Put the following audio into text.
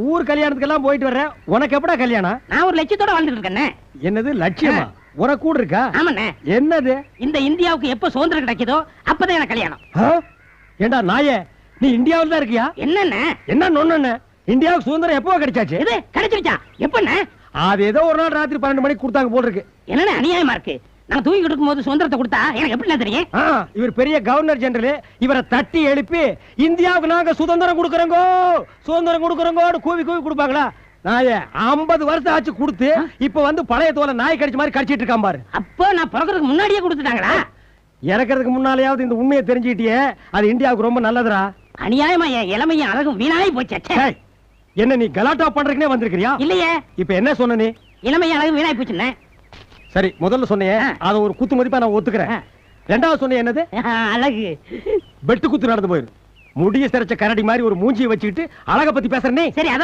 ஊர் கல்யாணத்துக்கெல்லாம் போயிட்டு வர்றேன். உனக்கு எப்படா கல்யாணம்? நான் ஒரு லட்சியத்தோட வாழ்ந்துட்டு இருக்கேன். என்னது லட்சியமா? உனக்கு கூட இருக்கா? ஆமாண்ணே. என்னது? இந்த இந்தியாவுக்கு எப்ப சுதந்திரம் கிடைக்குதோ அப்பதான் எனக்கு கல்யாணம். ஏண்டா நாயே, நீ இந்தியாவில் தான் இருக்கியா? என்னண்ணே என்ன நொண்ணு? இந்தியாவுக்கு சுதந்திரம் எப்போ கிடைச்சாச்சு? இது கிடைச்சிருச்சா? எப்பண்ணே? அது ஏதோ ஒரு நாள் ராத்திரி 12 மணிக்கு கொடுத்தாங்க போல இருக்கு. என்னண்ணே அநியாயமா இருக்கு. நான் தூக்கி கொடுக்கும் போது சுதந்திரத்தை கொடுத்தா எனக்கு எப்படி தெரியும்? இவர் பெரிய கவர்னர் ஜெனரல். இவரை தட்டி எழுப்பி இந்தியாவுக்கு நாங்க சுதந்திரம் கொடுக்கறோங்கோ சுதந்திரம் கொடுக்கறோங்கோ கூவி கூவி கொடுப்பாங்களா? நாயே 50 வருஷம் ஆச்சு கொடுத்து இப்ப வந்து பழைய தோலை நாய் கடிச்ச மாதிரி கடிச்சிட்டு இருக்கான் பாரு. அப்போ நான் பிறக்கிறதுக்கு முன்னாடியே கொடுத்துட்டாங்களா? இறக்கிறதுக்கு முன்னாலேயாவது இந்த உண்மையை தெரிஞ்சுக்கிட்டியே, அது இந்தியாவுக்கு ரொம்ப நல்லதுடா. அநியாயமா என் இளமையும் அழகும் வீணாய் போச்சு. என்ன நீ கலாட்டா பண்றதுக்குனே வந்திருக்கிறியா? இல்லையே. இப்ப என்ன சொன்ன நீ? இளமையும் அழகும் வீணாய் போச்சுன்னு. சரி, முதல்ல சொன்னியே அத ஒரு குத்து மதிப்பா நான் ஒத்துக்கிறேன். ரெண்டாவது சொன்ன என்னது? அழகு. வெட்டு குத்து நடந்து போயிரு. முடிய சிறைச்ச கரடி மாதிரி ஒரு மூஞ்சியை வச்சுக்கிட்டு அழக பத்தி பேசுற நீ. சரி, அதை